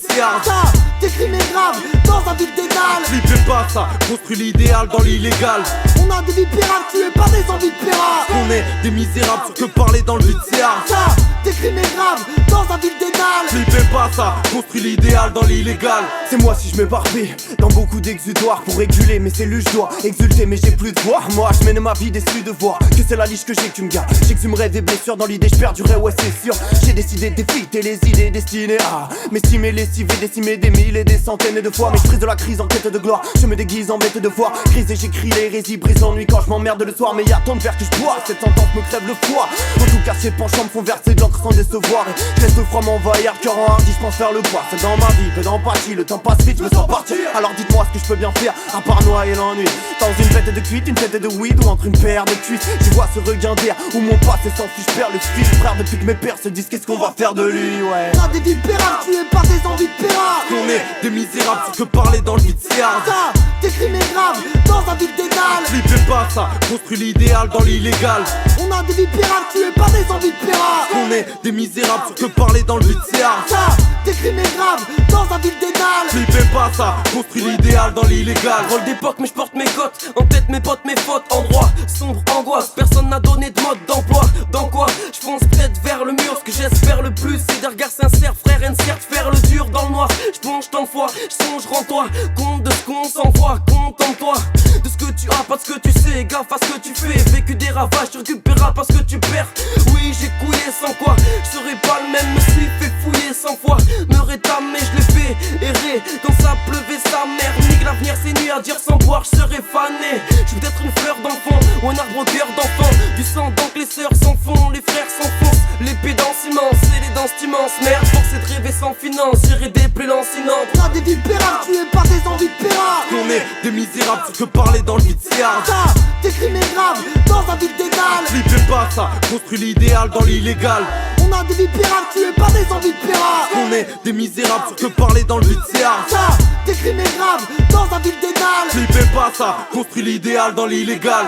Vitsiard. Ça, t'écris mes graves dans un ville d'énal. Flippez pas ça, construit l'idéal dans l'illégal. On a des vies pérables tuées par des envies de péra. On est des misérables sur que parler dans le Vitsiard. Ça, t'écris mes graves dans un ville d'énal. Flippez pas ça, construit l'idéal dans l'illégal. C'est moi si je m'éparpille dans beaucoup d'exutoires. Pour réguler mes cellules je dois exulter mais j'ai plus de voix. Moi je mène ma vie déçu de voir que c'est la liche que j'ai que tu me gardes. J'exhumerai des blessures dans l'idée, je perdurerai, ouais c'est sûr. J'ai décidé d'effriter les idées destinées à m'estimer, lessiver, décimer des mille et des centaines de fois. Mais je prise de la crise en quête de gloire, je me déguise en bête de foire. Crise et j'écris l'hérésie, brise l'ennui quand je m'emmerde le soir. Mais y'a tant de verre que je bois, cette sentence me crève le foie. En tout cas ces penchants me font verser de l'encre sans décevoir. Et je laisse le froid m'envahir, cœur en hardi, je pense faire le poids. C'est dans ma vie, peu d'empathie, le temps passe vite, je me sens partir. Alors dites-moi ce que je peux bien faire, à part noyer l'ennui. Dans une fête de cuite, une fête de weed ou entre une paire de cuisses. Je vois ce regain d'air où mon passé s'enfuit, je perds le fil. Frère depuis que mes pères se disent qu'est-ce qu'on va faire de lui, ouais. On a des vies pérables tuées par des envies de péra. On est des misérables sur que parler dans le Vitsiard. Ça, t'écris mes graves dans un ville d'énal. Flippez pas ça, construit l'idéal dans l'illégal. On a des vies pérables tuées par des envies de péra. On est des misérables sur que parler dans le Vitsiard. Ça, t'écris mes graves dans un ville d'énal. Flippez pas ça, construit l'idéal dans l'illégal. Rôle d'époque mais je porte mes côtes, en tête mes potes, mes fautes, endroit sombre, angoisse, personne n'a donné de mode d'emploi. Dans quoi je fonce peut-être vers le mur, ce que j'espère le plus c'est des regards sincères, frère and sœur, de faire le dur dans le noir. Je plonge tant de fois, je songe, rends-toi compte de ce qu'on s'envoie, contente-toi de ce que tu as, pas de ce que tu sais, gaffe à ce que tu fais. Vécu des ravages, tu récupéreras pas ce que tu perds. Oui j'ai couillé sans quoi, je serai pas le même, me suis fait fouiller 100 fois, me rétamer, je l'ai fait errer, quand ça pleuvait sa mère. Nique l'avenir c'est nuit à dire sans boire, je serai fané. Je veux être une fleur d'enfant ou un arbre au cœur d'enfant. Du sang donc les sœurs s'en font, les frères s'enfoncent. L'épée dans immense et les dents immenses. Merde, force est de rêver sans finance, j'irai des plaies lancinantes. On a des vies pérables tuées par des envies de péra. On est des misérables sur que parler dans le Vitsiard. Ça, t'écris mes graves dans un ville d'énal. Flippez pas ça, construit l'idéal dans l'illégal. On a des vies pérables tuées par des envies de péra. On est des misérables sur que parler dans le Vitsiard. Ça, t'écris mes graves dans un ville d'énal. Flippez pas ça, construit l'idéal dans l'illégal.